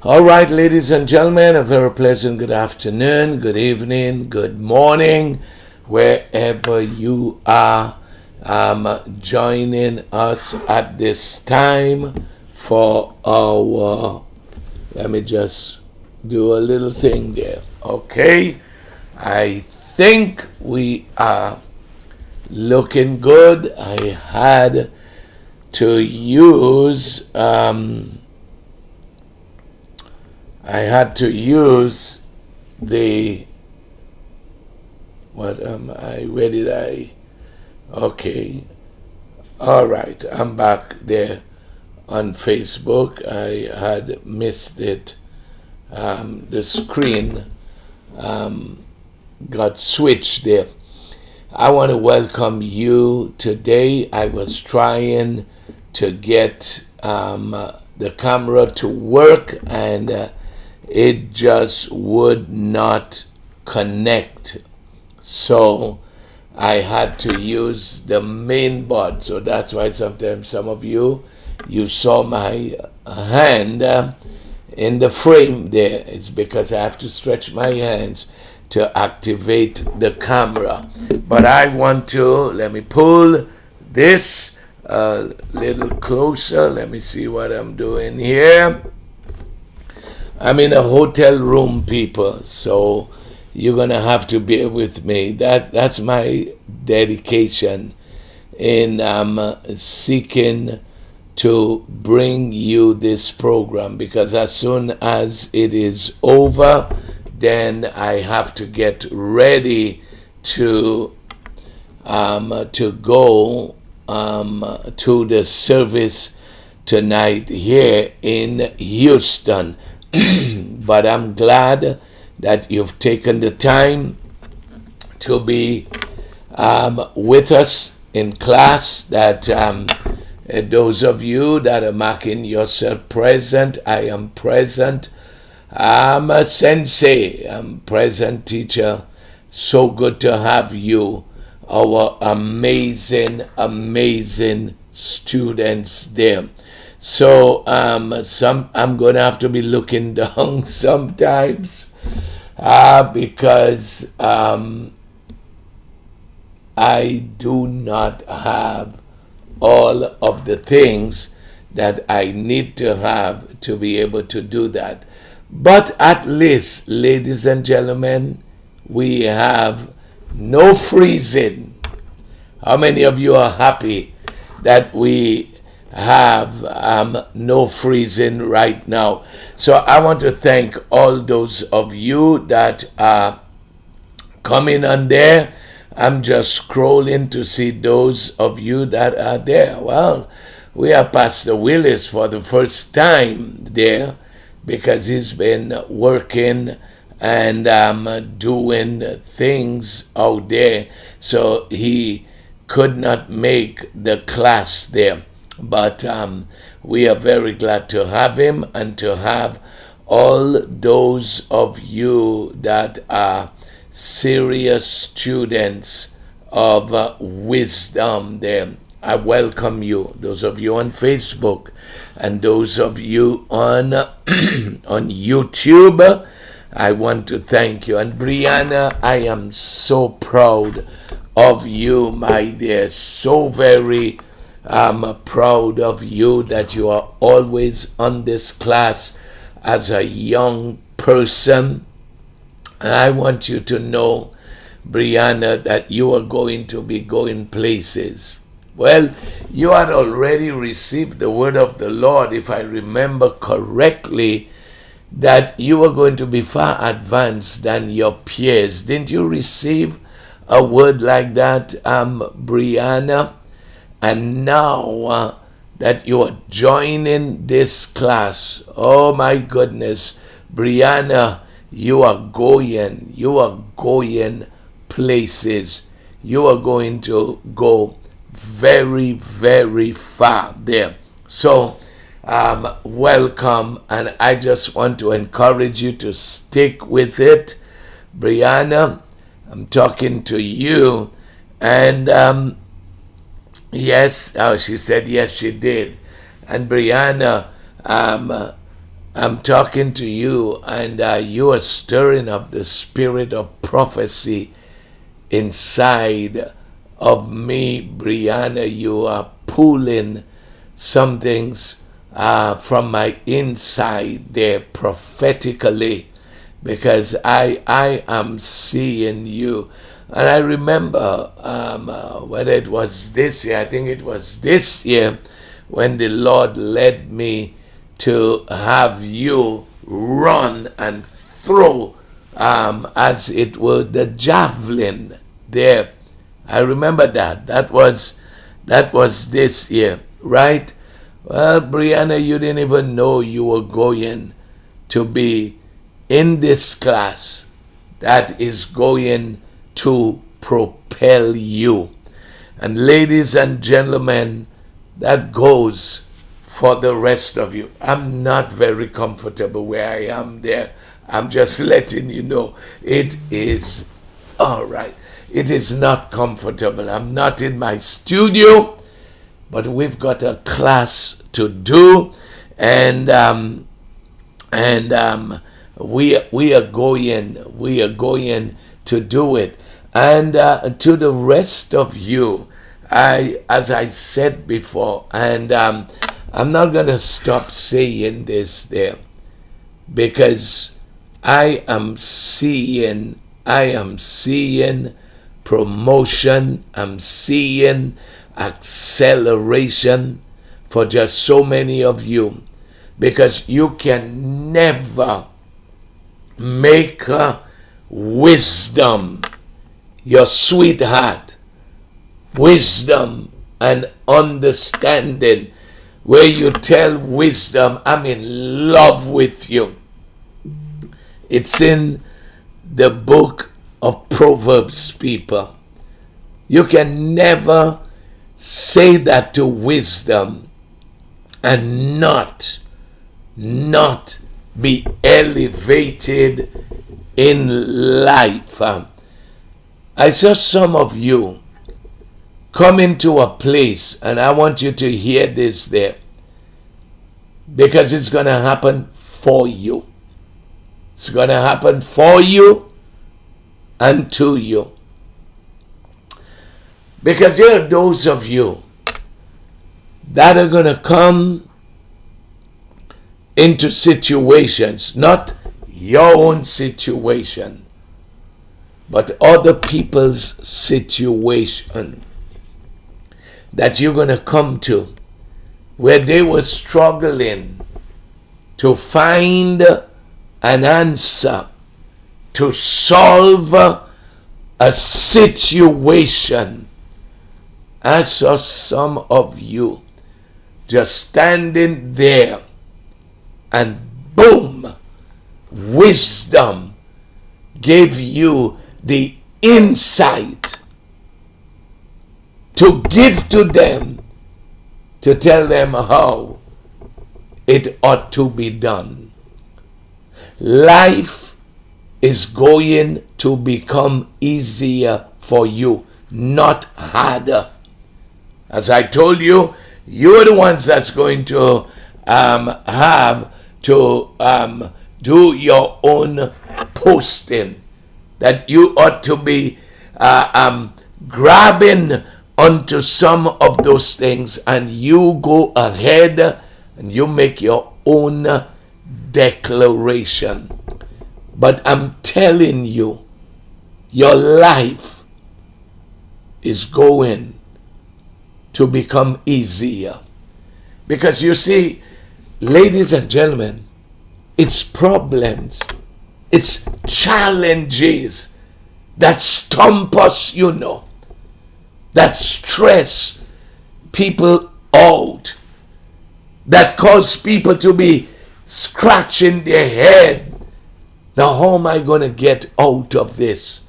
All right, ladies and gentlemen, a very pleasant good afternoon, good evening, good morning, wherever you are joining us at this time for our, let me just do a little thing there. Okay, I think we are looking good. I had to use the what am I? Where did I? Okay, all right. I'm back there on Facebook. I had missed it. The screen got switched there. I want to welcome you today. I was trying to get the camera to work, and it just would not connect. So I had to use the main board. So that's why sometimes some of you saw my hand in the frame there. It's because I have to stretch my hands to activate the camera. But I want to, let me pull this a little closer. Let me see what I'm doing here. I'm in a hotel room, people, so you're gonna have to bear with me. That's my dedication in seeking to bring you this program, because as soon as it is over, then I have to get ready to go to the service tonight here in Houston. But I'm glad that you've taken the time to be with us in class, that those of you that are marking yourself present, I am present. I'm a sensei, I'm present teacher. So good to have you, our amazing students there. So I'm gonna have to be looking down sometimes because I do not have all of the things that I need to have to be able to do that. But at least, ladies and gentlemen, we have no freezing. How many of you are happy that we have no freezing right now? So I want to thank all those of you that are coming on there. I'm just scrolling to see those of you that are there. Well, we have Pastor Willis for the first time there, because he's been working and doing things out there, so he could not make the class there. But we are very glad to have him, and to have all those of you that are serious students of wisdom there. I welcome you, those of you on Facebook and those of you on on YouTube. I want to thank you. And Brianna, I am so proud of you, my dear. So very proud of you that you are always on this class as a young person. And I want you to know, Brianna, that you are going to be going places. Well, you had already received the word of the Lord, if I remember correctly, that you were going to be far advanced than your peers. Didn't you receive a word like that, Brianna? And now that you are joining this class, oh my goodness, Brianna, you are going places. You are going to go very, very far there. So, welcome, and I just want to encourage you to stick with it. Brianna, I'm talking to you, and yes, she said yes, she did. And Brianna, I'm talking to you, and you are stirring up the spirit of prophecy inside of me, Brianna. You are pulling some things from my inside there prophetically, because I am seeing you. And I remember whether it was this year, I think it was this year, when the Lord led me to have you run and throw, as it were, the javelin there. I remember that. That was this year, right? Well, Brianna, you didn't even know you were going to be in this class that is going to propel you. And ladies and gentlemen, that goes for the rest of you. I'm not very comfortable where I am there. I'm just letting you know it is all right. It is not comfortable. I'm not in my studio, but we've got a class to do, and we are going to do it. And to the rest of you, as I said before, and I'm not gonna stop saying this there, because I am seeing promotion, I'm seeing acceleration for just so many of you, because you can never make wisdom your sweetheart. Wisdom and understanding, where you tell wisdom, I'm in love with you. It's in the book of Proverbs, people. You can never say that to wisdom and not be elevated in life. I saw some of you come into a place, and I want you to hear this there, because it's going to happen for you. It's going to happen for you and to you. Because there are those of you that are going to come into situations, not your own situation, but other people's situation, that you're going to come to, where they were struggling to find an answer to solve a situation. I saw some of you just standing there, and boom, wisdom gave you the insight to give to them, to tell them how it ought to be done. Life is going to become easier for you, not harder. As I told you, you're the ones that's going to have to do your own posting, that you ought to be grabbing onto some of those things, and you go ahead and you make your own declaration. But I'm telling you, your life is going to become easier. Because you see, ladies and gentlemen, it's problems, it's challenges that stump us, that stress people out, that cause people to be scratching their head. Now, how am I going to get out of this?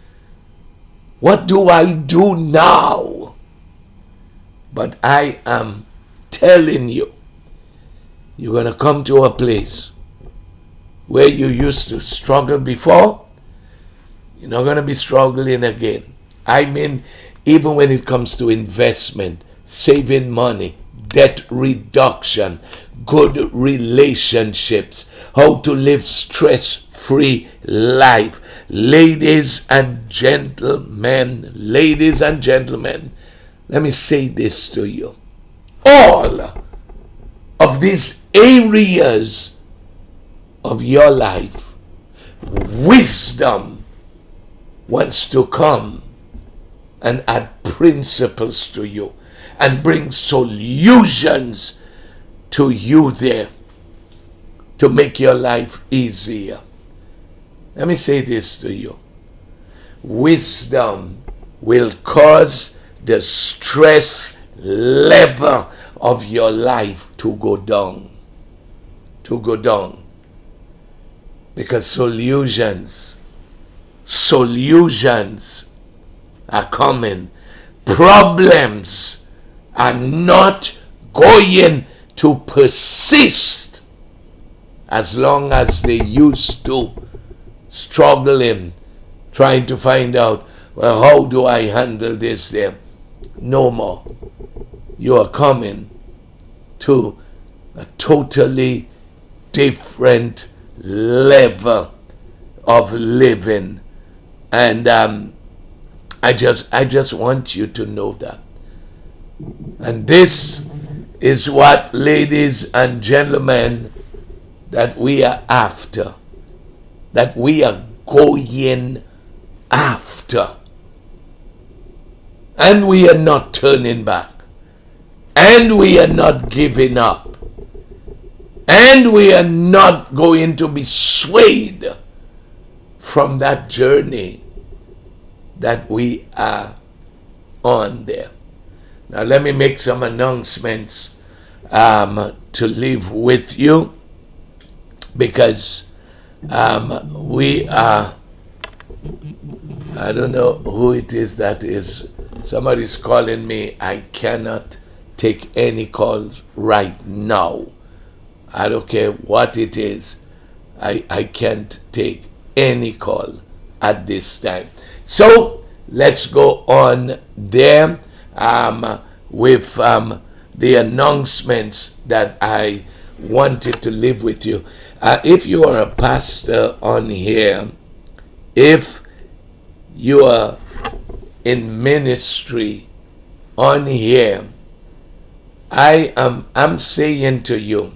What do I do now? But I am telling you, you're going to come to a place where you used to struggle before. You're not going to be struggling again. I mean, even when it comes to investment, saving money, debt reduction, good relationships, how to live stress-free life. Ladies and gentlemen, let me say this to you. All of these areas of your life, wisdom wants to come and add principles to you and bring solutions to you there to make your life easier. Let me say this to you. Wisdom will cause the stress level of your life to go down. Because solutions are coming. Problems are not going to persist as long as they used to, struggling, trying to find out, well, how do I handle this there? No more. You are coming to a totally different level of living. And I just want you to know that. And this is what, ladies and gentlemen, that we are after, that we are going after. And we are not turning back. And we are not giving up. And we are not going to be swayed from that journey that we are on there. Now let me make some announcements to leave with you, because we are, I don't know who it is that is, somebody's calling me. I cannot take any calls right now. I don't care what it is. I can't take any call at this time. So let's go on there with the announcements that I wanted to leave with you. If you are a pastor on here, if you are in ministry on here, I'm saying to you,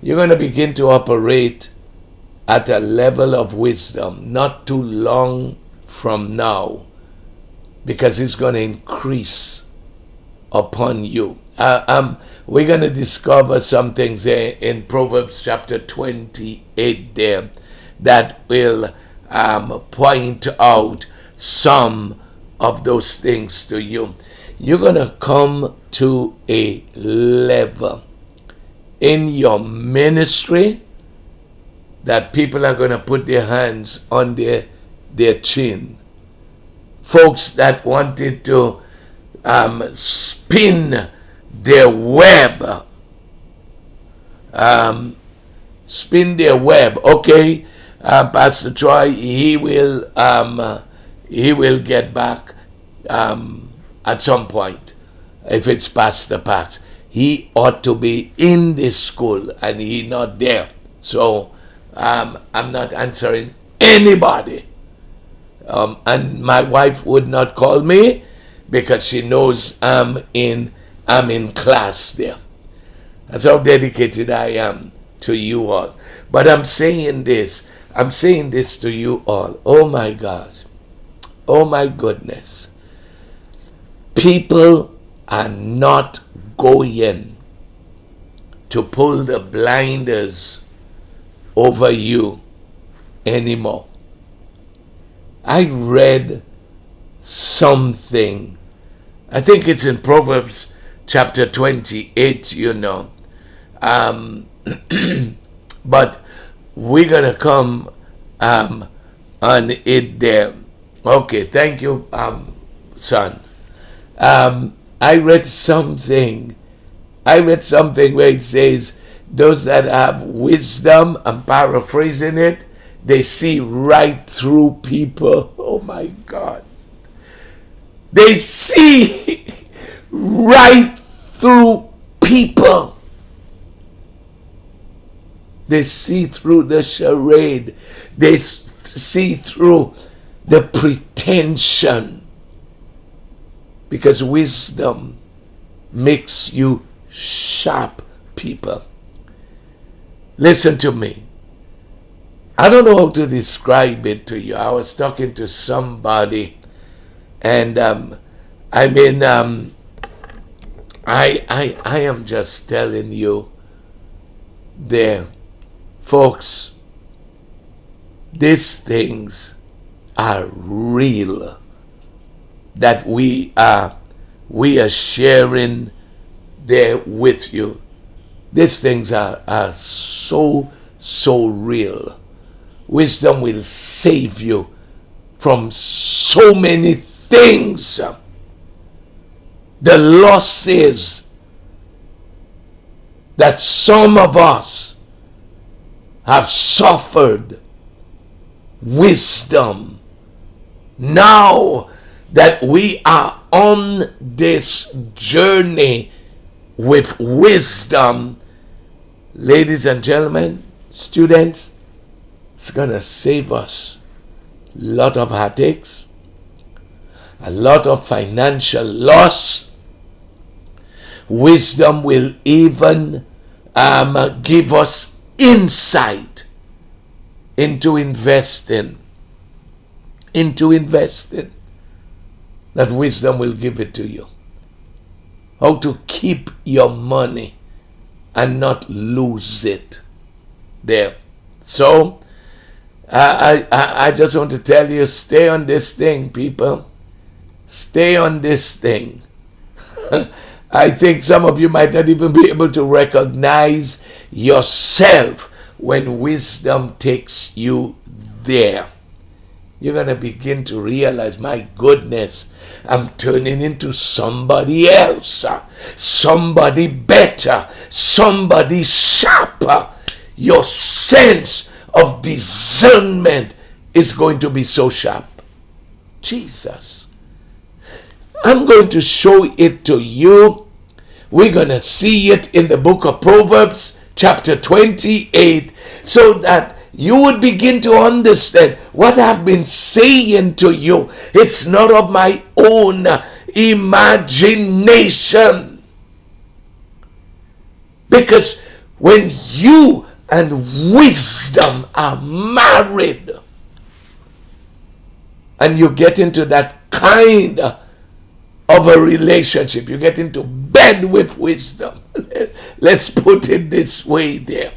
you're going to begin to operate at a level of wisdom not too long from now, because it's going to increase upon you. We're going to discover some things there in Proverbs chapter 28 there that will point out some of those things to you. You're going to come to a level in your ministry that people are going to put their hands on their chin. Folks that wanted to spin their web, okay, Pastor Troy, he will get back at some point. If it's Pastor Pax, he ought to be in this school and he not there. So I'm not answering anybody. And my wife would not call me because she knows I'm in class there. That's how dedicated I am to you all. But I'm saying this to you all. Oh my God. Oh my goodness. People are not going to pull the blinders over you anymore. I read something, I think it's in Proverbs chapter 28, you know. But we're going to come on it there. Okay, thank you, son. I read something where it says, those that have wisdom, I'm paraphrasing it, they see right through people. Oh my God. They see right through people. They see through the charade. They see through the pretension. Because wisdom makes you sharp people. Listen to me. I don't know how to describe it to you. I was talking to somebody, and I am just telling you there, folks, these things are real that we are sharing there with you. These things are so real. Wisdom will save you from so many things. The losses that some of us have suffered, wisdom. Now that we are on this journey with wisdom, ladies and gentlemen, students, it's going to save us a lot of heartaches, a lot of financial loss. Wisdom will even give us insight into investing. That wisdom will give it to you. How to keep your money and not lose it there. So, I just want to tell you, stay on this thing, people. Stay on this thing. I think some of you might not even be able to recognize yourself when wisdom takes you there. You're going to begin to realize, my goodness, I'm turning into somebody else, somebody better, somebody sharper. Your sense of discernment is going to be so sharp. Jesus. I'm going to show it to you. We're going to see it in the book of Proverbs, chapter 28, so that you would begin to understand what I've been saying to you. It's not of my own imagination. Because when you and wisdom are married, and you get into that kind of a relationship, you get into bed with wisdom. Let's put it this way there.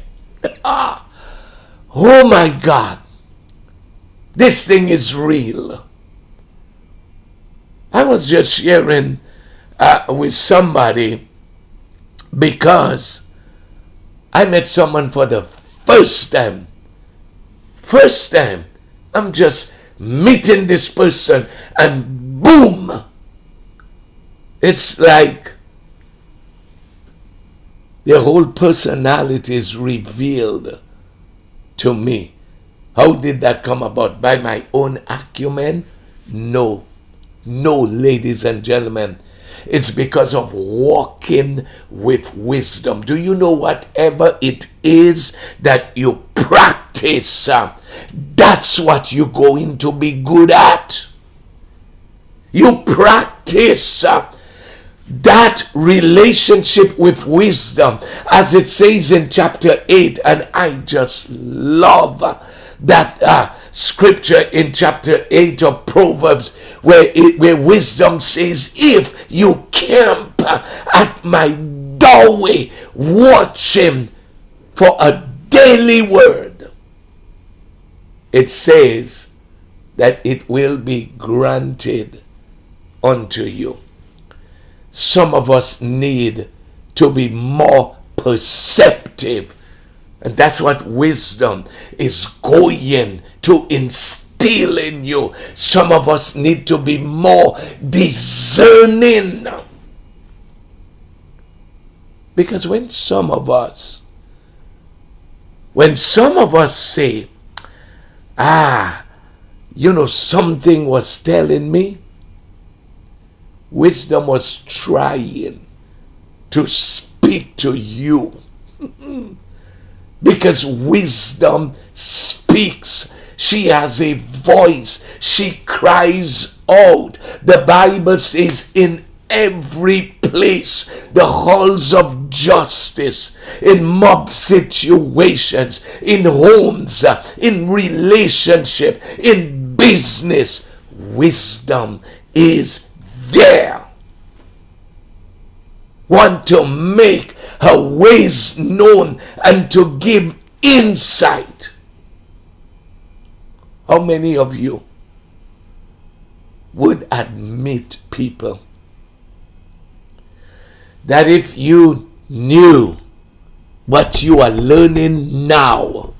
Oh my God, this thing is real. I was just sharing with somebody because I met someone for the first time. First time, I'm just meeting this person and boom, it's like their whole personality is revealed to me. How did that come about? By my own acumen? No, ladies and gentlemen. It's because of walking with wisdom. Do you know whatever it is that you practice, that's what you're going to be good at. You practice that relationship with wisdom, as it says in chapter 8, and I just love that scripture in chapter 8 of Proverbs, where wisdom says, if you camp at my doorway watching for a daily word, it says that it will be granted unto you. Some of us need to be more perceptive. And that's what wisdom is going to instill in you. Some of us need to be more discerning. Because when some of us say, something was telling me, wisdom was trying to speak speak to you. Because wisdom speaks. She has a voice. She cries out. The Bible says in every place, the halls of justice, in mob situations, in homes, in relationship, in business, wisdom is there. Want to make her ways known and to give insight. How many of you would admit, people, that if you knew what you are learning now,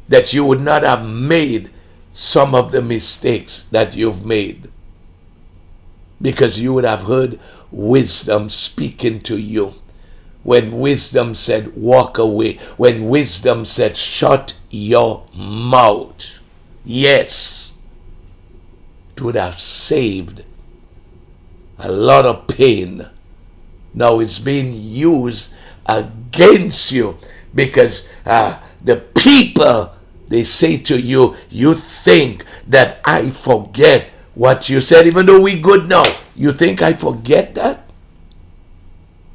that you would not have made some of the mistakes that you've made? Because you would have heard wisdom speaking to you. When wisdom said, walk away. When wisdom said, shut your mouth. Yes, it would have saved a lot of pain. Now it's being used against you because the people, they say to you, you think that I forget what you said, even though we good now. You think I forget that?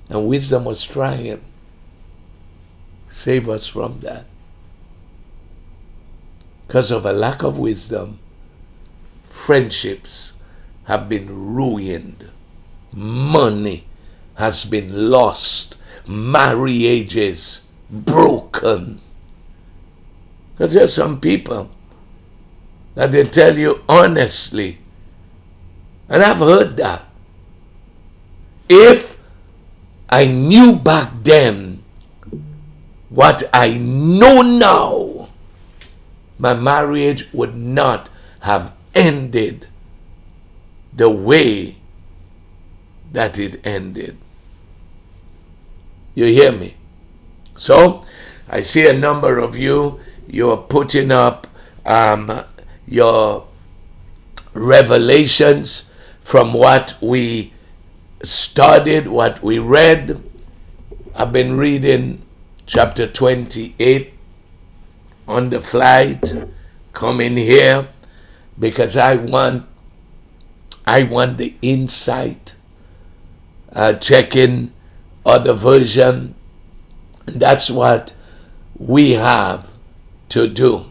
And wisdom was trying. Save us from that. Because of a lack of wisdom, friendships have been ruined. Money has been lost. Marriages broken. Because there are some people that they tell you honestly, and I've heard that, if I knew back then what I know now, my marriage would not have ended the way that it ended. You hear me? So, I see a number of you, you're putting up your revelations from what we studied, what we read. I've been reading chapter 28 on the flight, coming here, because I want the insight, checking other version. That's what we have to do.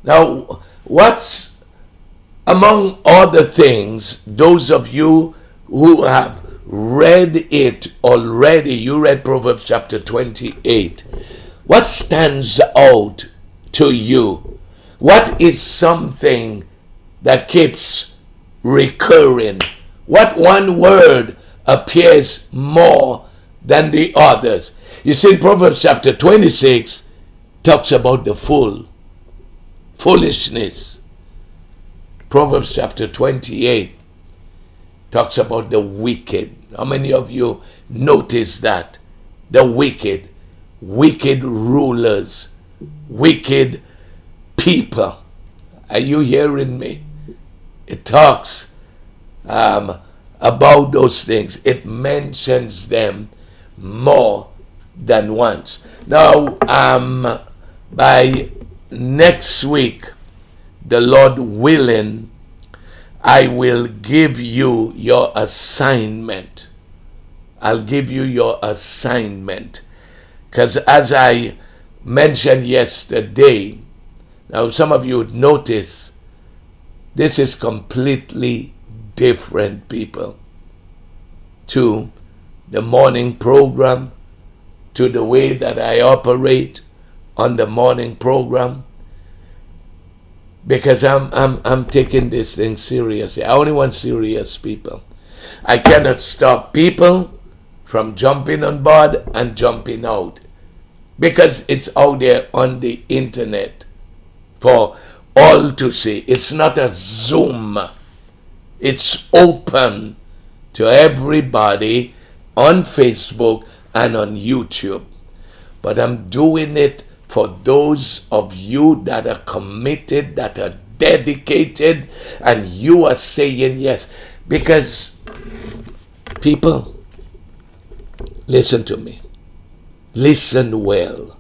Now, what's among other things, those of you who have read it already, you read Proverbs chapter 28, what stands out to you? What is something that keeps recurring? What one word appears more than the others? You see, in Proverbs chapter 26, talks about the foolishness. Proverbs chapter 28 talks about the wicked. How many of you notice that? The wicked rulers, wicked people. Are you hearing me? It talks about those things. It mentions them more than once. Now, by next week, the Lord willing, I will give you your assignment. I'll give you your assignment. Because as I mentioned yesterday, now some of you would notice, this is completely different, people, to the morning program, to the way that I operate on the morning program. Because I'm taking this thing seriously. I only want serious people. I cannot stop people from jumping on board and jumping out, because it's out there on the internet for all to see. It's not a Zoom. It's open to everybody on Facebook and on YouTube. But I'm doing it for those of you that are committed, that are dedicated, and you are saying yes. Because, people, Listen to me. Listen well.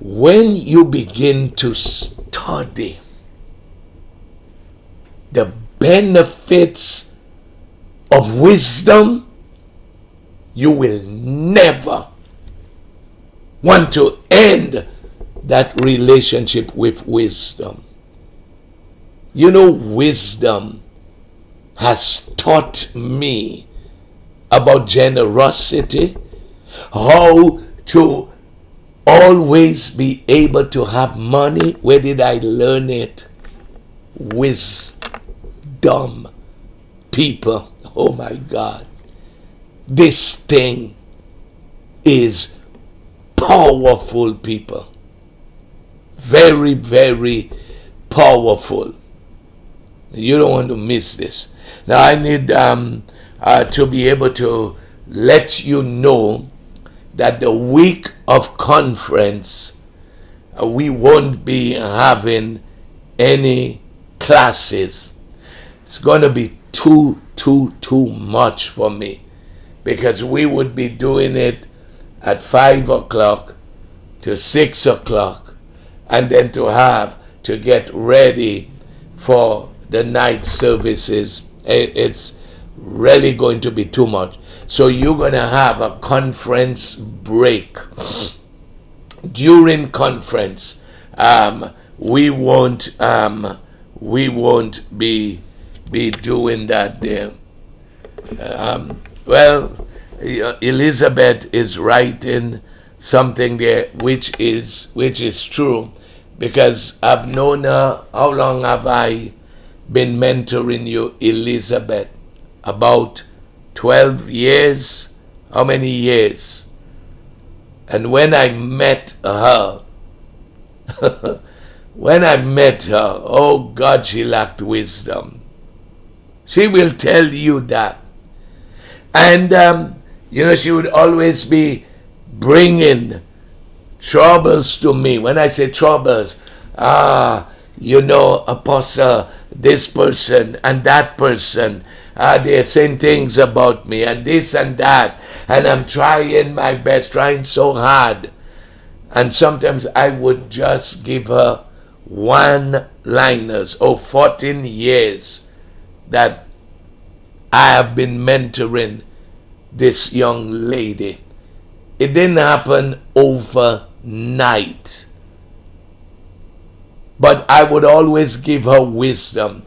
When you begin to study the benefits of wisdom, you will never want to end that relationship with wisdom. You know, wisdom has taught me about generosity, how to always be able to have money. Where did I learn it? Wisdom. People, oh my God, this thing is powerful, people. Very, very powerful. You don't want to miss this. Now I need to be able to let you know that the week of conference, we won't be having any classes. It's going to be too much for me, because we would be doing it at 5 o'clock to 6 o'clock, and then to get ready for the night services. It's really going to be too much. So you're going to have a conference break. During conference, we won't be doing that there. Well, Elizabeth is writing something there which is true, because I've known her. How long have I been mentoring you, Elizabeth? About 12 years. How many years? And when I met her, oh God, she lacked wisdom. She will tell you that. And she would always be bringing troubles to me. When I say troubles, Apostle, this person and that person, they're saying things about me and this and that, and I'm trying my best, trying so hard. And sometimes I would just give her one-liners. 14 years that I have been mentoring this young lady. It didn't happen overnight, but I would always give her wisdom.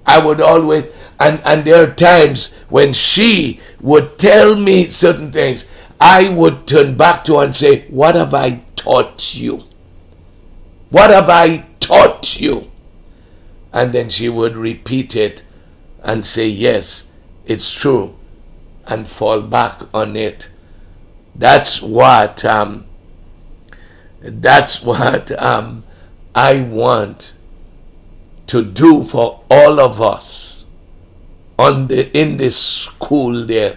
I would always, and there are times when she would tell me certain things, I would turn back to her and say, what have I taught you? What have I taught you? And then she would repeat it and say, yes, it's true, and fall back on it. That's what I want to do for all of us in this school there.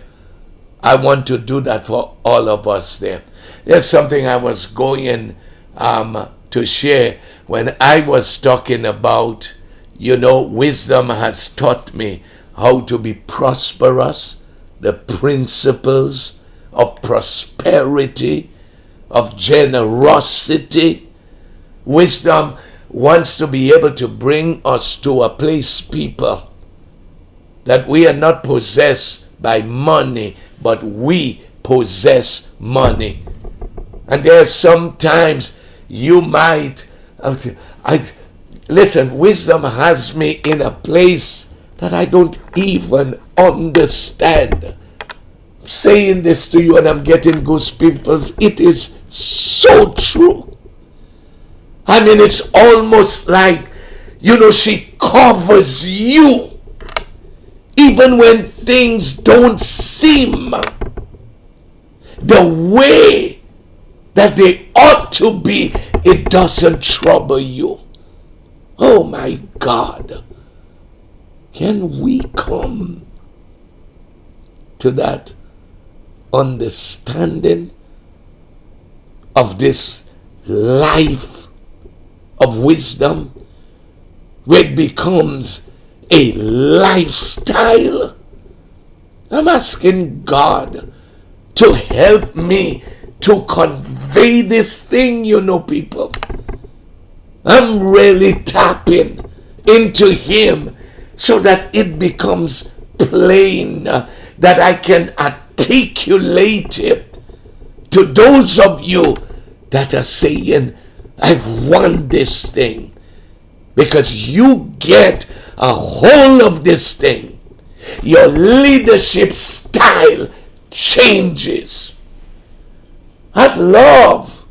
I want to do that for all of us there. There's something I was going to share when I was talking about, wisdom has taught me how to be prosperous, the principles of prosperity, of generosity. Wisdom wants to be able to bring us to a place, people, that we are not possessed by money, but we possess money. And there are sometimes you might, listen, wisdom has me in a place that I don't even understand. I'm saying this to you and I'm getting goosebumps. It is so true. I mean, it's almost like, she covers you. Even when things don't seem the way that they ought to be, it doesn't trouble you. Oh my God. Can we come to that understanding of this life of wisdom, where it becomes a lifestyle? I'm asking God to help me to convey this thing, people. I'm really tapping into him so that it becomes plain, that I can articulate it to those of you that are saying, I want this thing. Because you get a hold of this thing, your leadership style changes. I'd love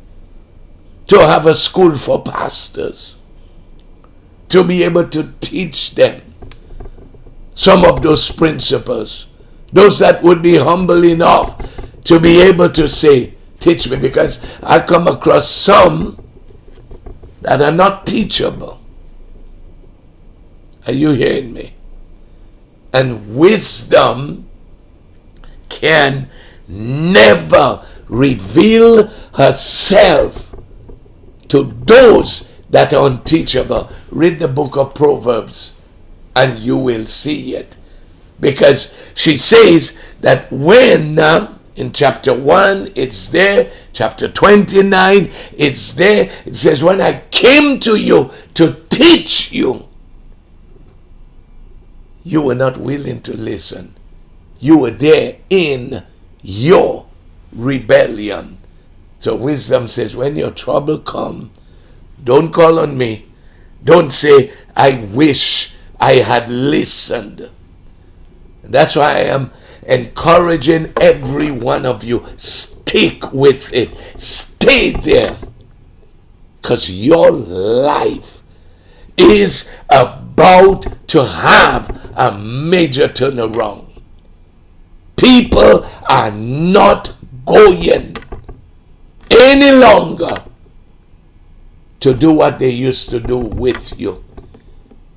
to have a school for pastors, to be able to teach them some of those principles, those that would be humble enough to be able to say, teach me, because I come across some that are not teachable. Are you hearing me? And wisdom can never reveal herself to those that are unteachable. Read the book of Proverbs and you will see it. Because she says that when in chapter 1 it's there, chapter 29 it's there, it says, when I came to you to teach you, you were not willing to listen. You were there in your rebellion. So wisdom says, when your trouble comes, don't call on me. Don't say, I wish I had listened. And that's why I am encouraging every one of you, stick with it. Stay there. Because your life is about to have a major turnaround. People are not going any longer to do what they used to do with you.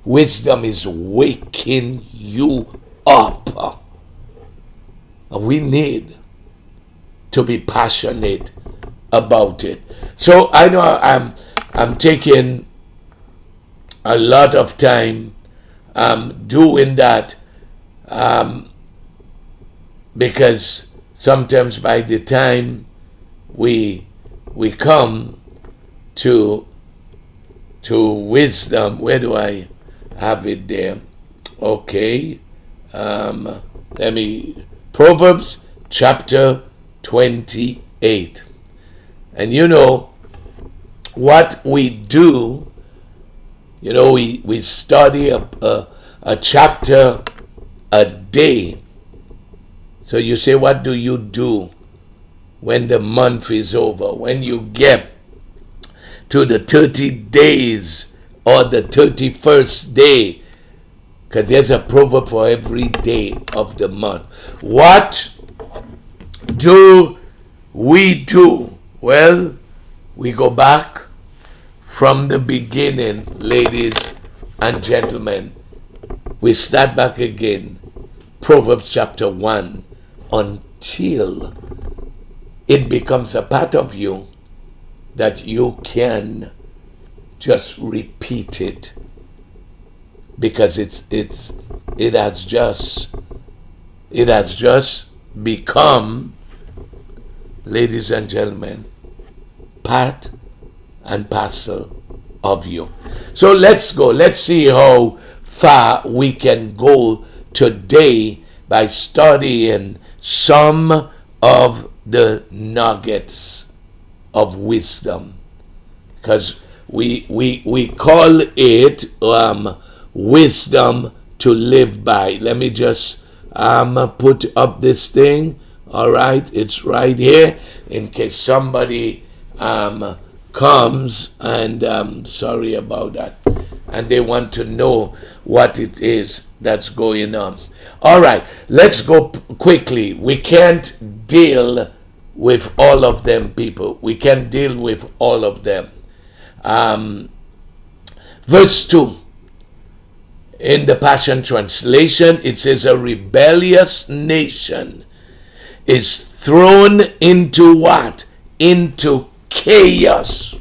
Wisdom is waking you up. We need to be passionate about it. So I know I'm taking a lot of time doing that, because sometimes by the time we come to wisdom, where do I have it there? Okay, Proverbs chapter 28. And what we do, we study a chapter a day. So you say, what do you do when the month is over? When you get to the 30 days or the 31st day, because there's a proverb for every day of the month. What do we do? Well, we go back from the beginning, ladies and gentlemen. We start back again, Proverbs chapter 1, until it becomes a part of you that you can just repeat it, because it has just become, ladies and gentlemen, part and parcel of you. So let's go. Let's see how far we can go today by studying some of the nuggets of wisdom, because we call it wisdom to live by. Let me just put up this thing. All right, it's right here in case somebody comes and sorry about that, and they want to know what it is that's going on. All right, let's go quickly. We can't deal with all of them, people. We can't deal with all of them. Verse 2 in the Passion Translation, it says, a rebellious nation is thrown into what? Into chaos.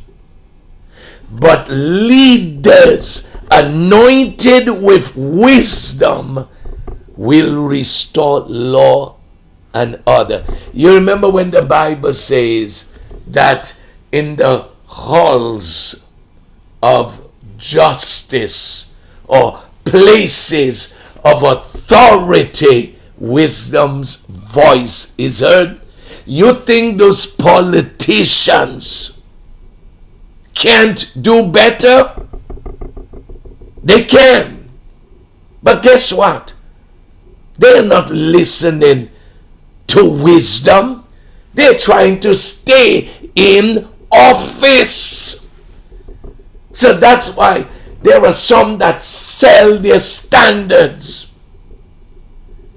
But leaders anointed with wisdom will restore law and order. You remember when the Bible says that in the halls of justice or places of authority, wisdom's voice is heard? You think those politicians can't do better? They can. But guess what? They're not listening to wisdom. They're trying to stay in office. So that's why there are some that sell their standards.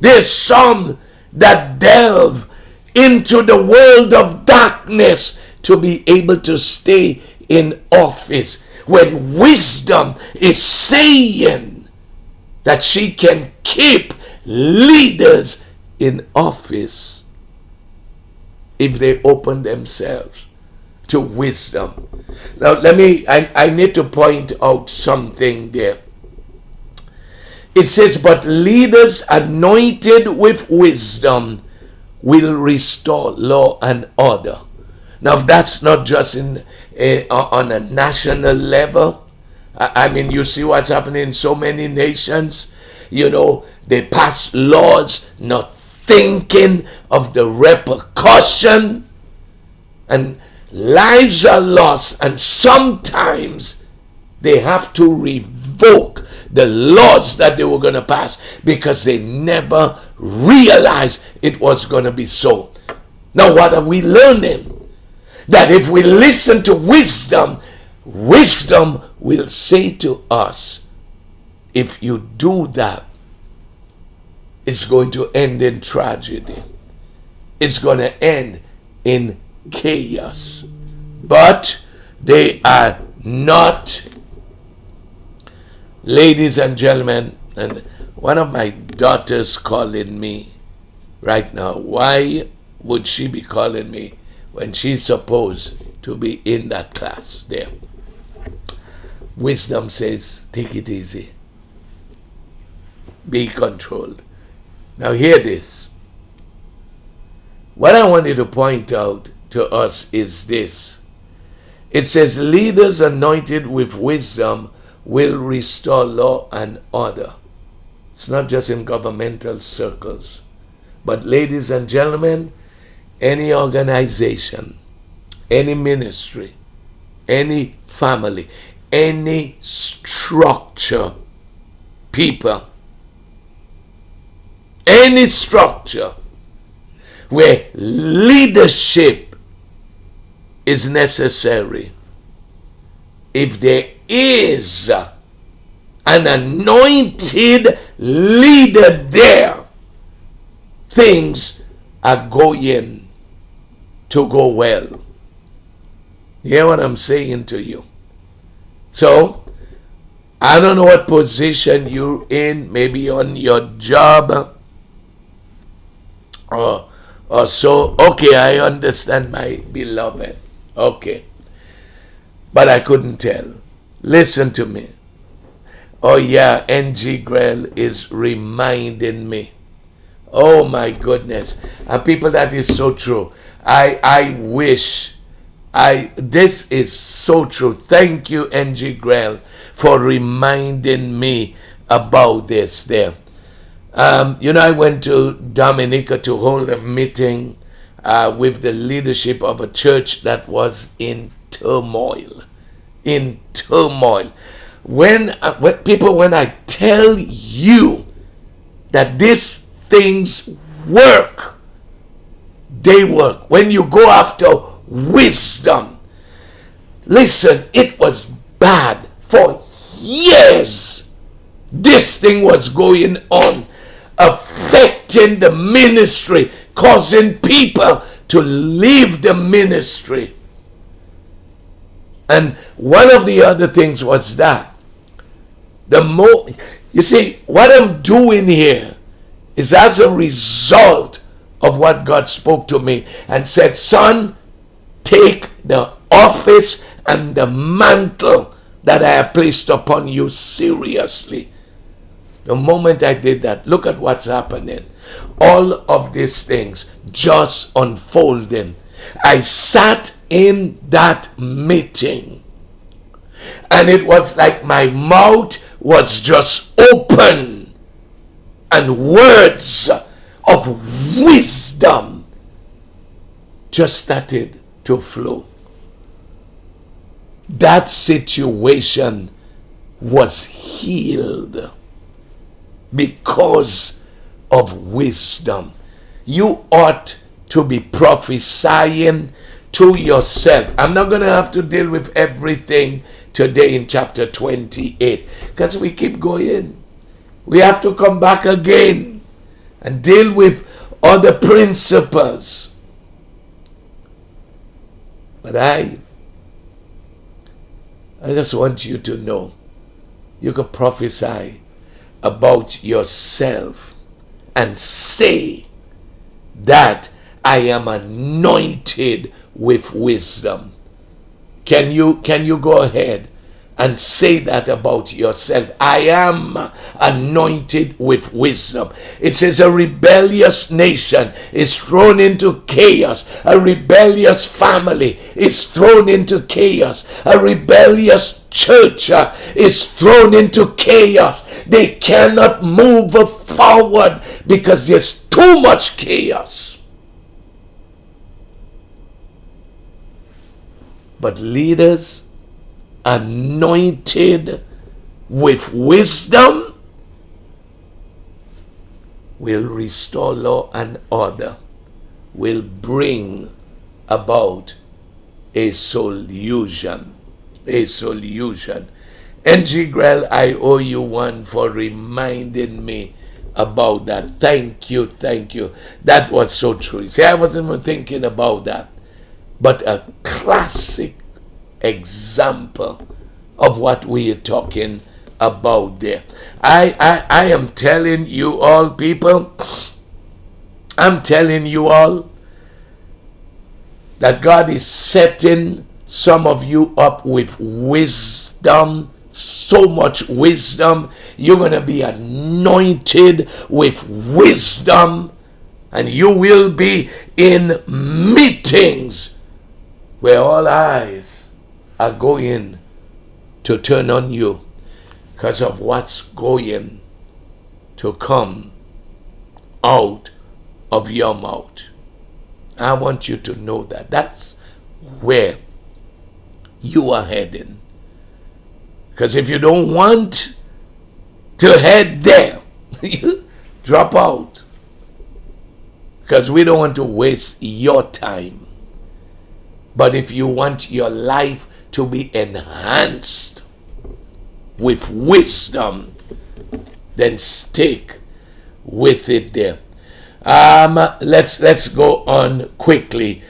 There's some that delve into the world of darkness to be able to stay in office, when wisdom is saying that she can keep leaders in office if they open themselves to wisdom. Now I need to point out something there. It says, but leaders anointed with wisdom will restore law and order. Now that's not just on a national level. I mean, you see what's happening in so many nations. You know, they pass laws not thinking of the repercussion, and lives are lost, and sometimes they have to revoke the laws that they were going to pass because they never realized it was going to be so. Now what are we learning? That if we listen to wisdom, wisdom will say to us, if you do that, it's going to end in tragedy. It's going to end in chaos. But they are not. Ladies and gentlemen, and one of my daughters calling me right now. Why would she be calling me when she's supposed to be in that class there? Wisdom says, take it easy. Be controlled. Now hear this. What I wanted to point out to us is this. It says, leaders anointed with wisdom will restore law and order. It's not just in governmental circles. But ladies and gentlemen, any organization, any ministry, any family, any structure, people, any structure where leadership is necessary, if there is an anointed leader there, things are going to go well. You hear what I'm saying to you? So, I don't know what position you're in, maybe on your job or so. Okay, I understand, my beloved. Okay. But I couldn't tell. Listen to me. Oh yeah, N.G. Grell is reminding me. Oh my goodness. And people, that is so true. I wish this is so true. Thank you, N.G. Grell, for reminding me about this there. I went to Dominica to hold a meeting with the leadership of a church that was in turmoil. In turmoil. When I tell you that these things work, they work. When you go after wisdom, listen, it was bad for years. This thing was going on, affecting the ministry, causing people to leave the ministry. And one of the other things was that you see, what I'm doing here is as a result of what God spoke to me and said, son, take the office and the mantle that I have placed upon you seriously. The moment I did that, look at what's happening. All of these things just unfolding. I sat in that meeting, and it was like my mouth was just open, and words of wisdom just started to flow. That situation was healed because of wisdom. You ought to be prophesying to yourself. I'm not going to have to deal with everything today in chapter 28 because we keep going. We have to come back again and deal with other principles. But I just want you to know you can prophesy about yourself and say that I am anointed with wisdom. Can you go ahead and say that about yourself? I am anointed with wisdom. It says a rebellious nation is thrown into chaos. A rebellious family is thrown into chaos. A rebellious church is thrown into chaos. They cannot move forward because there's too much chaos. But leaders anointed with wisdom will restore law and order, will bring about a solution. A solution. NG Grell, I owe you one for reminding me about that. Thank you. That was so true. See, I wasn't even thinking about that. But a classic example of what we are talking about there. I am telling you all, people, I'm telling you all that God is setting some of you up with wisdom, so much wisdom. You're going to be anointed with wisdom, and you will be in meetings where all eyes are going to turn on you because of what's going to come out of your mouth. I want you to know that. That's where you are heading. Because if you don't want to head there, drop out. Because we don't want to waste your time. But if you want your life to be enhanced with wisdom, then stick with it there. Let's go on quickly.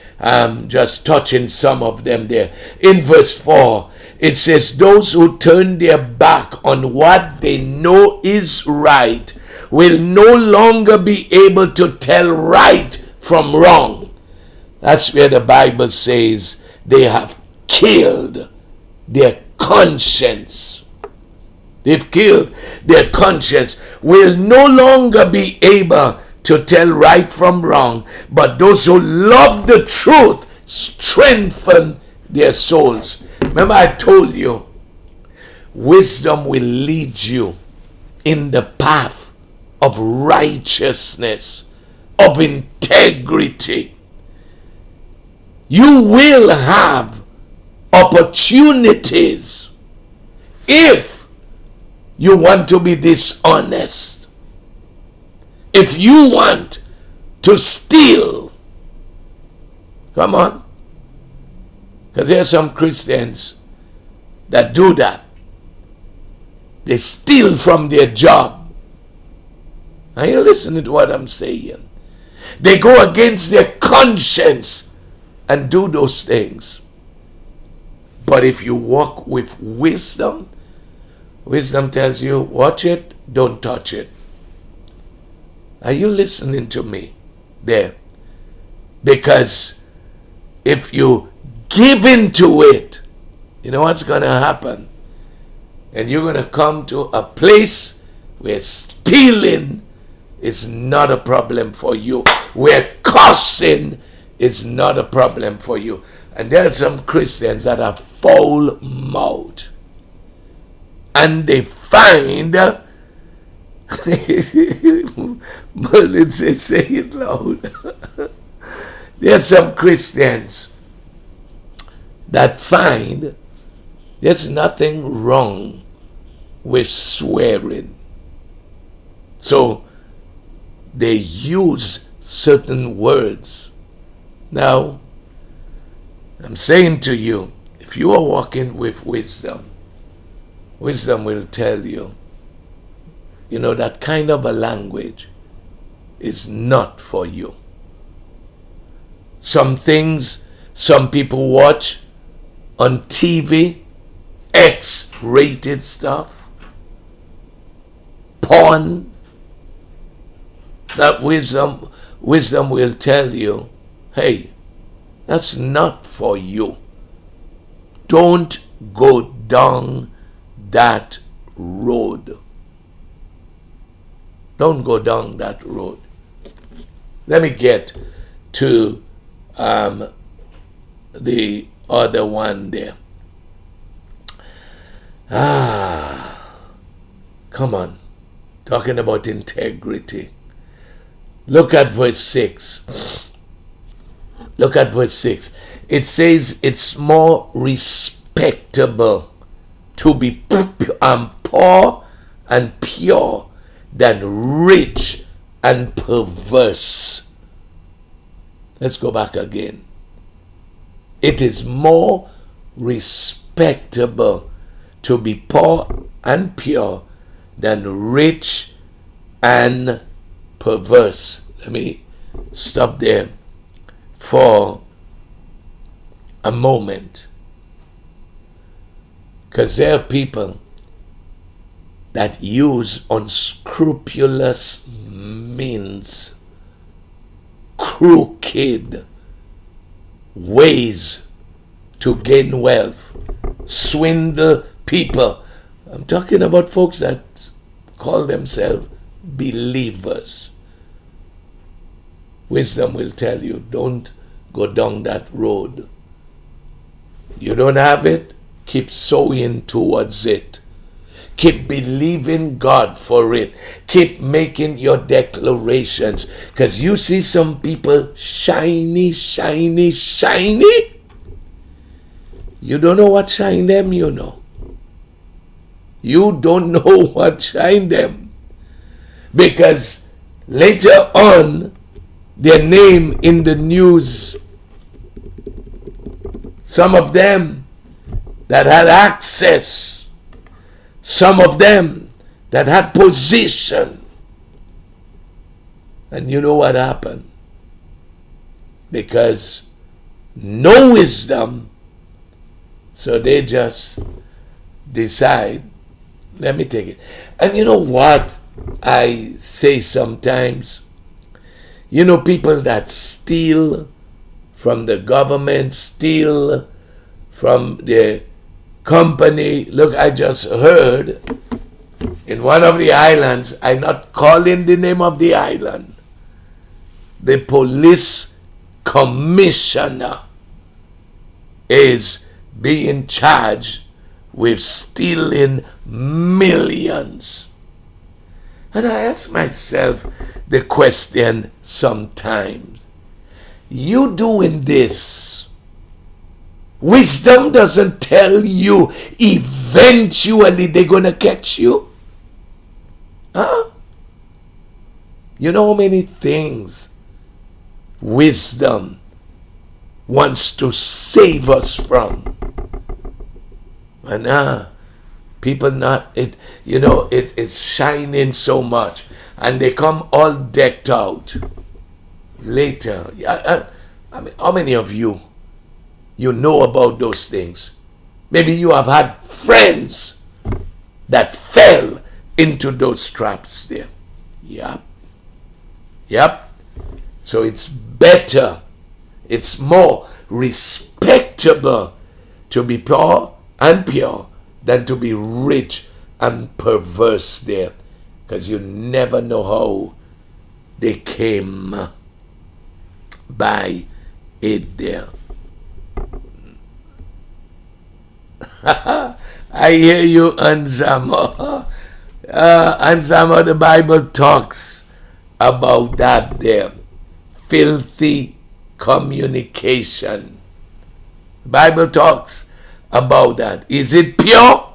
Just touching some of them there. In verse 4, it says, those who turn their back on what they know is right will no longer be able to tell right from wrong. That's where the Bible says they have killed their conscience. They've killed their conscience. Will no longer be able to tell right from wrong, but those who love the truth strengthen their souls. Remember, I told you, wisdom will lead you in the path of righteousness, of integrity. You will have opportunities if you want to be dishonest. If you want to steal, come on. Because there are some Christians that do that. They steal from their job. Are you listening to what I'm saying? They go against their conscience and do those things. But if you walk with wisdom, wisdom tells you, watch it, don't touch it. Are you listening to me there? Because if you give into it, you know what's going to happen? And you're going to come to a place where stealing is not a problem for you, where cursing is not a problem for you. And there are some Christians that are foul-mouthed, and they find but let's say it loud. There are some Christians that find there's nothing wrong with swearing. So they use certain words. Now, I'm saying to you, if you are walking with wisdom, wisdom will tell you, that kind of a language is not for you. Some things some people watch on TV, X-rated stuff, porn, that wisdom will tell you, hey, that's not for you. Don't go down that road. Don't go down that road. Let me get to the other one there. Come on. Talking about integrity. Look at verse 6. Look at verse 6. It says it's more respectable to be poor and pure than rich and perverse. Let's go back again. It is more respectable to be poor and pure than rich and perverse. Let me stop there for a moment, because there are people that use unscrupulous means, crooked ways to gain wealth, swindle people. I'm talking about folks that call themselves believers. Wisdom will tell you, don't go down that road. You don't have it? Keep sowing towards it. Keep believing God for it. Keep making your declarations. Because you see some people shiny. You don't know what shine them, you know. You don't know what shine them. Because later on, their name in the news, some of them that had access, some of them that had position. And you know what happened? Because no wisdom, so they just decide, let me take it. And you know what I say sometimes? People that steal from the government, steal from the company. Look, I just heard in one of the islands, I'm not calling the name of the island, the police commissioner is being charged with stealing millions. And I ask myself the question sometimes, you doing this, wisdom doesn't tell you eventually they're going to catch you? Huh? You know how many things wisdom wants to save us from? And people not, it's shining so much, and they come all decked out later. I mean, how many of you know about those things? Maybe you have had friends that fell into those traps there. Yep. So it's better, it's more respectable to be poor and pure than to be rich and perverse there. because you never know how they came by it there. I hear you, Anzamo. Anzamo, the Bible talks about that there. Filthy communication. The Bible talks about that. Is it pure?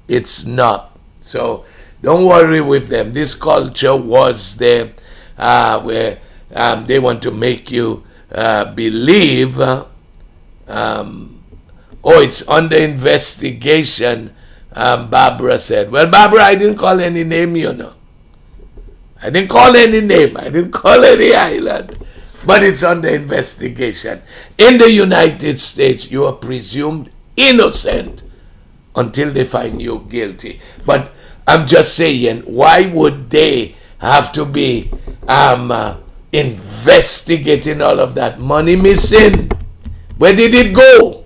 It's not. So don't worry with them. This culture was there where they want to make you believe, it's under investigation, Barbara said. Well, Barbara, I didn't call any name, you know. I didn't call any name. I didn't call any island. But it's under investigation. In the United States, you are presumed innocent until they find you guilty. But I'm just saying, why would they have to be investigating all of that? Money missing. Where did it go?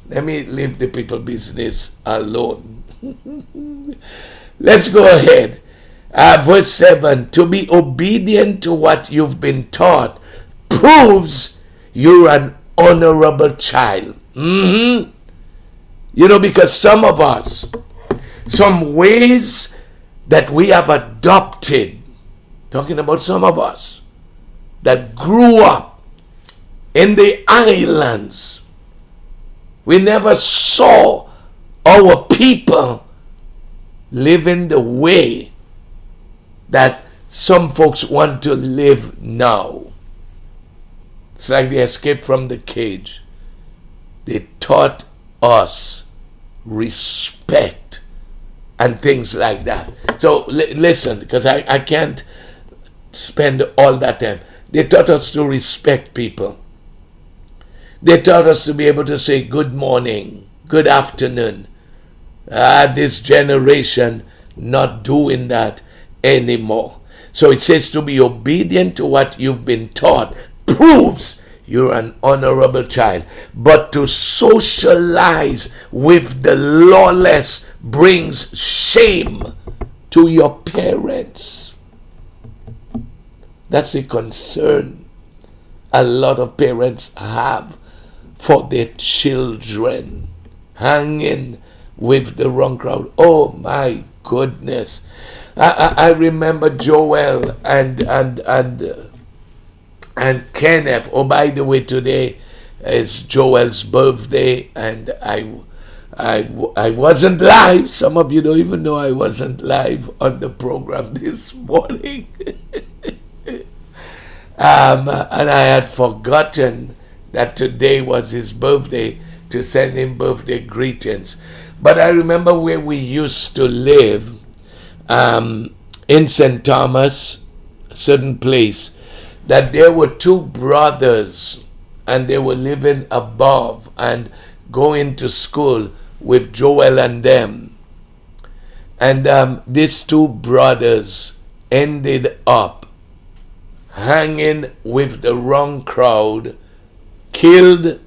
Let me leave the people business alone. Let's go ahead. Verse 7, to be obedient to what you've been taught proves you're an honorable child. You know, because some of us, some ways that we have adopted, talking about some of us that grew up in the islands, we never saw our people living the way that some folks want to live now. It's like they escaped from the cage. They taught us respect and things like that. So listen, because I can't spend all that time. They taught us to respect people. They taught us to be able to say good morning, good afternoon. This generation not doing that anymore. So it says to be obedient to what you've been taught proves you're an honorable child. But to socialize with the lawless brings shame to your parents. That's a concern a lot of parents have for their children, hanging with the wrong crowd. Oh my goodness. I remember Joel and Kenneth. Oh, by the way, today is Joel's birthday, and I wasn't live. Some of you don't even know I wasn't live on the program this morning. And I had forgotten that today was his birthday to send him birthday greetings. But I remember where we used to live, in St. Thomas, a certain place, that there were two brothers and they were living above and going to school with Joel and them. And these two brothers ended up hanging with the wrong crowd, killed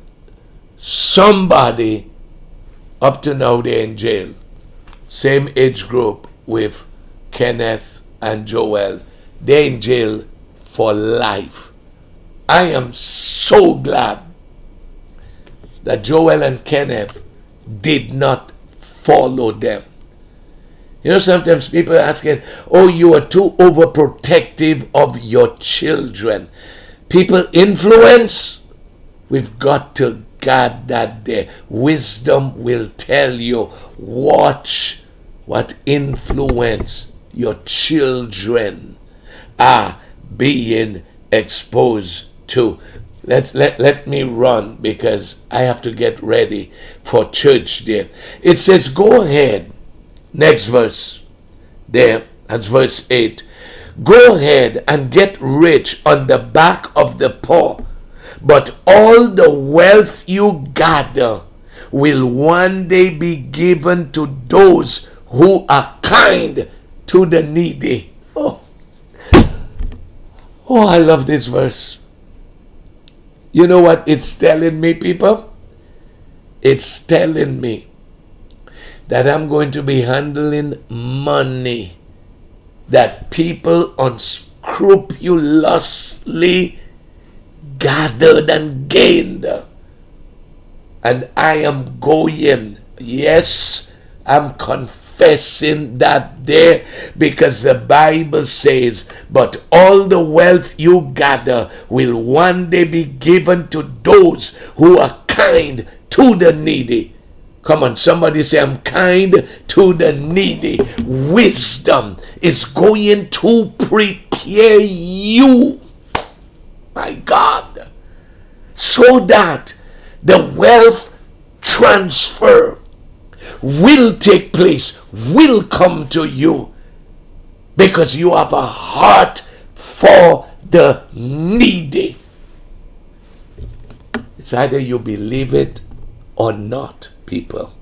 somebody. Up to now they're in jail. Same age group with Kenneth and Joel. They're in jail for life. I am so glad that Joel and Kenneth did not follow them. You know, sometimes people are asking, oh, you are too overprotective of your children. People influence. We've got to guard that there. Wisdom will tell you, watch what influence your children are being exposed to. Let me run because I have to get ready for church there. It says, go ahead. Next verse. There, that's verse 8. Go ahead and get rich on the back of the poor, but all the wealth you gather will one day be given to those who are kind to the needy. Oh, I love this verse. You know what it's telling me, people? It's telling me that I'm going to be handling money that people unscrupulously gathered and gained. And I am going, yes, I'm confessing that there, because the Bible says, but all the wealth you gather will one day be given to those who are kind to the needy. Come on, somebody say, I'm kind to the needy. Wisdom is going to prepare you, my God, so that the wealth transfer will take place, will come to you, because you have a heart for the needy. It's either you believe it or not, people.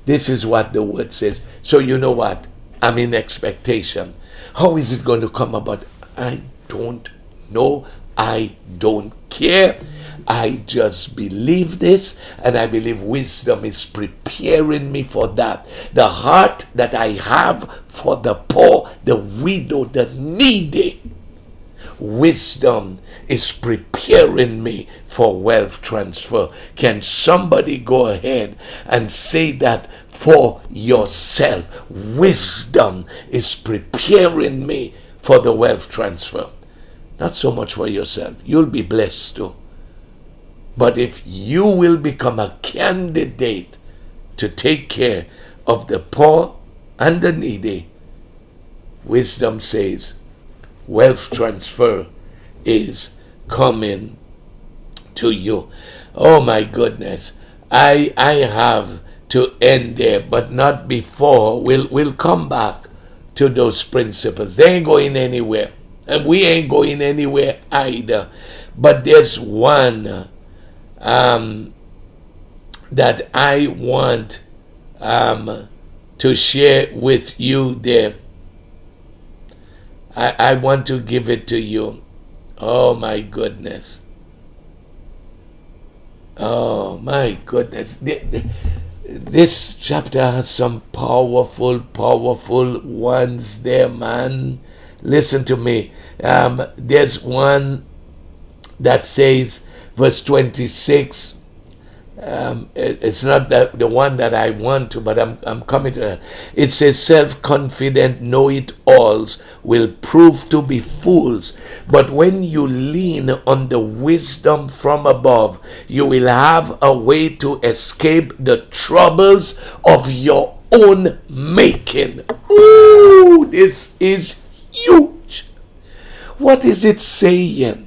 This is what the word says. So you know what? I'm in expectation. How is it going to come about? I don't know. I don't care. I just believe this, and I believe wisdom is preparing me for that. The heart that I have for the poor, the widow, the needy. Wisdom is preparing me for wealth transfer. Can somebody go ahead and say that for yourself? Wisdom is preparing me for the wealth transfer. Not so much for yourself. You'll be blessed too. But if you will become a candidate to take care of the poor and the needy, wisdom says wealth transfer is coming to you. Oh my goodness. I have to end there, but not before. We'll come back to those principles. They ain't going anywhere. And we ain't going anywhere either. But there's one that I want to share with you there. I want to give it to you. Oh my goodness. Oh my goodness. This chapter has some powerful ones there, man. Listen to me. There's one that says, verse 26. It's not the one that I want to, but I'm coming to that. It says, self-confident know-it-alls will prove to be fools, but when you lean on the wisdom from above, you will have a way to escape the troubles of your own making. Ooh, this is huge. What is it saying?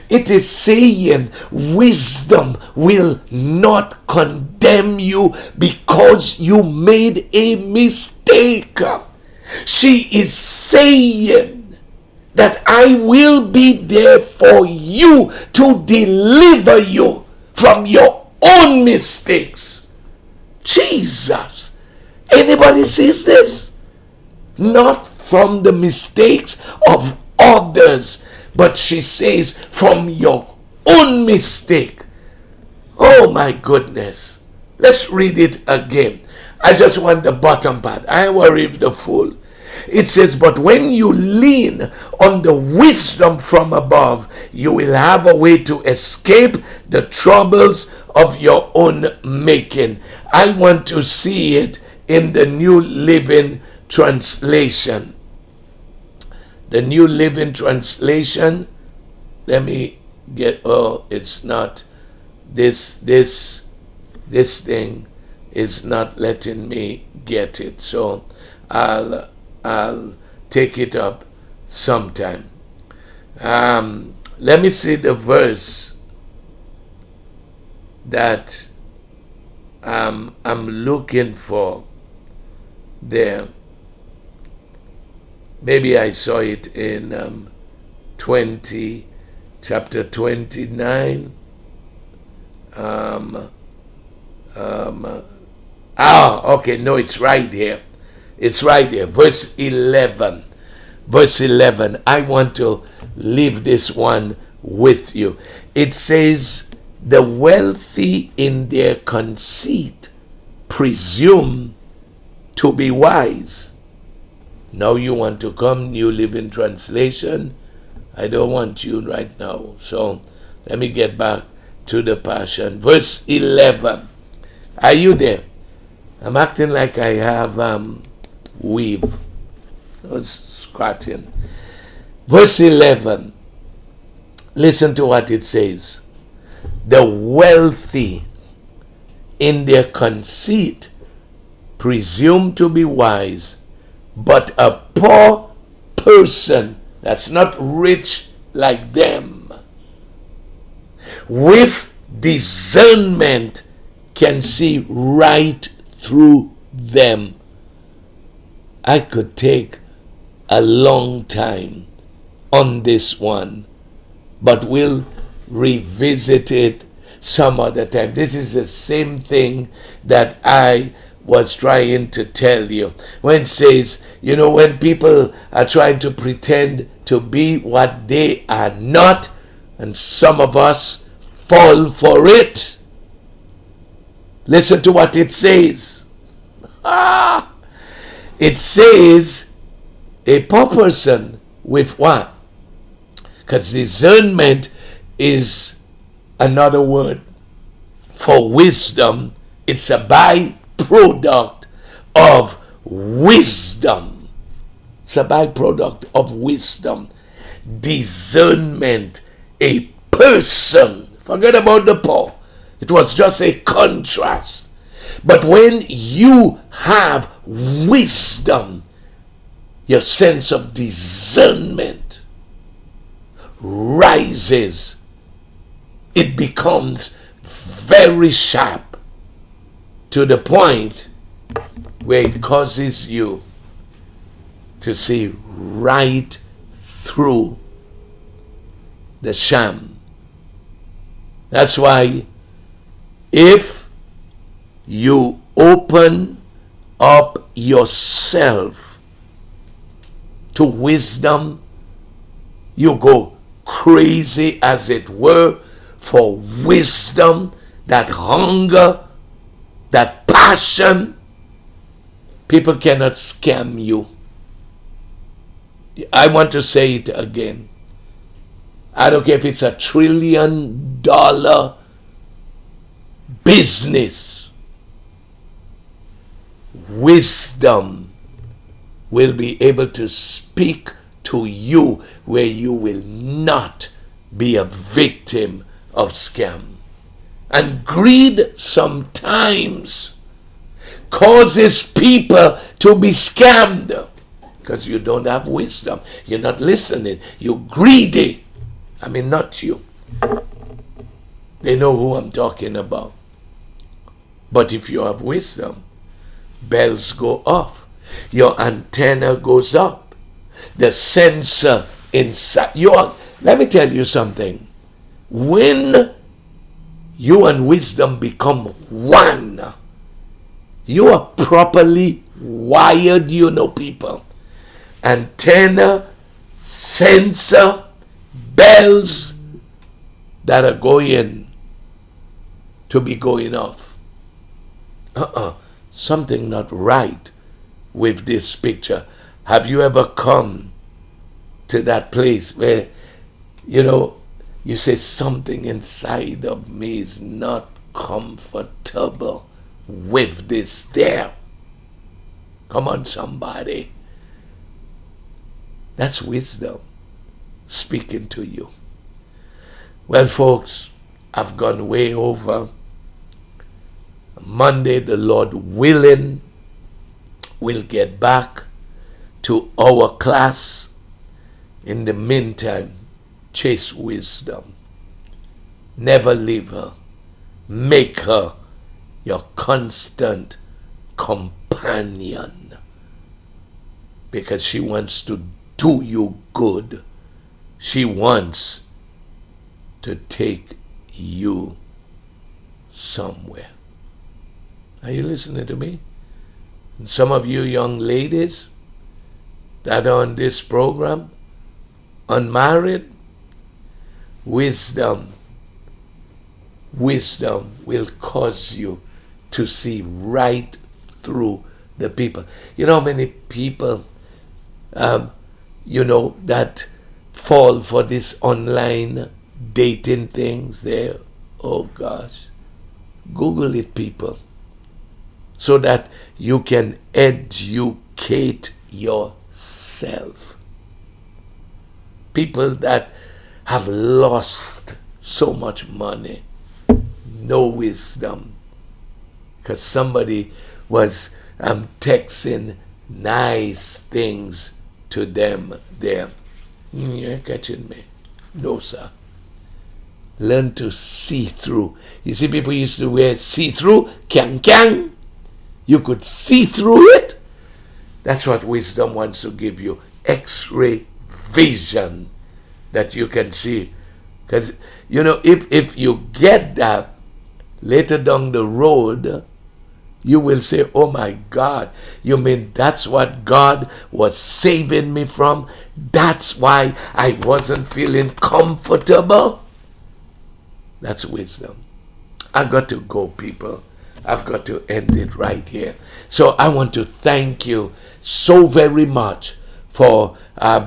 It is saying wisdom will not condemn you because you made a mistake. She is saying that I will be there for you to deliver you from your own mistakes. Jesus. Anybody sees this? Not from the mistakes of others, but she says from your own mistake. Oh my goodness. Let's read it again. I just want the bottom part. I worry if the full. It says, but when you lean on the wisdom from above, you will have a way to escape the troubles of your own making. I want to see it in the New Living Translation. The New Living Translation. Let me get, it's not, this thing is not letting me get it. So I'll take it up sometime. Let me see the verse that I'm looking for there. Maybe I saw it in chapter 29. Okay, no, it's right here. It's right there. Verse 11. Verse 11. I want to leave this one with you. It says, the wealthy in their conceit presume to be wise. Now you want to come, New Living Translation. I don't want you right now. So let me get back to the Passion. Verse 11. Are you there? I'm acting like I have weave. I was scratching. Verse 11. Listen to what it says. The wealthy in their conceit presume to be wise, but a poor person that's not rich like them, with discernment can see right through them. I could take a long time on this one, but we'll revisit it some other time. This is the same thing that I was trying to tell you when it says, when people are trying to pretend to be what they are not, and some of us fall for it. Listen to what it says. It says a poor person with what? Because discernment is another word for wisdom. It's a byproduct of wisdom. It's a byproduct of wisdom. Discernment. A person. Forget about the poor. It was just a contrast. But when you have wisdom, your sense of discernment rises. It becomes very sharp to the point where it causes you to see right through the sham. That's why if you open up yourself to wisdom, you go crazy, as it were, for wisdom, that hunger, that passion. People cannot scam you. I want to say it again. I don't care if it's $1 trillion business. Wisdom will be able to speak to you where you will not be a victim of scam. And greed sometimes causes people to be scammed because you don't have wisdom. You're not listening. You're greedy. I mean, not you. They know who I'm talking about. But if you have wisdom, bells go off. Your antenna goes up. The sensor inside. Let me tell you something. When you and wisdom become one, you are properly wired, people. Antenna, sensor, bells that are going to be going off. Something not right with this picture. Have you ever come to that place where, you say something inside of me is not comfortable with this there? Come on, somebody. That's wisdom speaking to you. Well, folks, I've gone way over. Monday, the Lord willing, we'll get back to our class. In the meantime, chase wisdom. Never leave her. Make her your constant companion, because she wants to do you good. She wants to take you somewhere. Are you listening to me? And some of you young ladies that are on this program, unmarried, wisdom will cause you to see right through the people. You know how many people that fall for this online dating things there. Oh gosh. Google it, people, so that you can educate yourself. People that have lost so much money, no wisdom, because somebody was texting nice things to them there. You're catching me? No, sir. Learn to see through. You see, people used to wear see-through, kang. You could see through it. That's what wisdom wants to give you. X-ray vision that you can see. Because, if you get that later down the road, you will say, oh my God, you mean that's what God was saving me from? That's why I wasn't feeling comfortable? That's wisdom. I've got to go, people. I've got to end it right here. So I want to thank you so very much for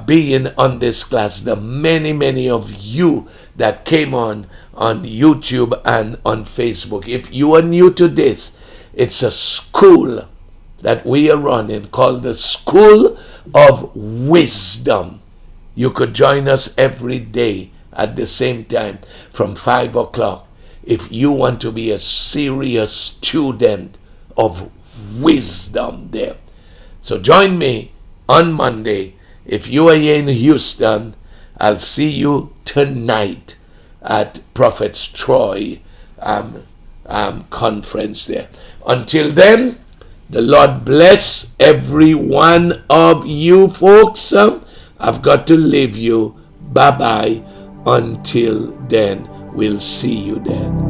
being on this class. The many of you that came on YouTube and on Facebook. If you are new to this, it's a school that we are running called the School of Wisdom. You could join us every day at the same time from 5 o'clock if you want to be a serious student of wisdom there. So join me on Monday. If you are here in Houston, I'll see you tonight at Prophet's Troy conference there. Until then, the Lord bless every one of you folks. I've got to leave you. Bye-bye. Until then, we'll see you then.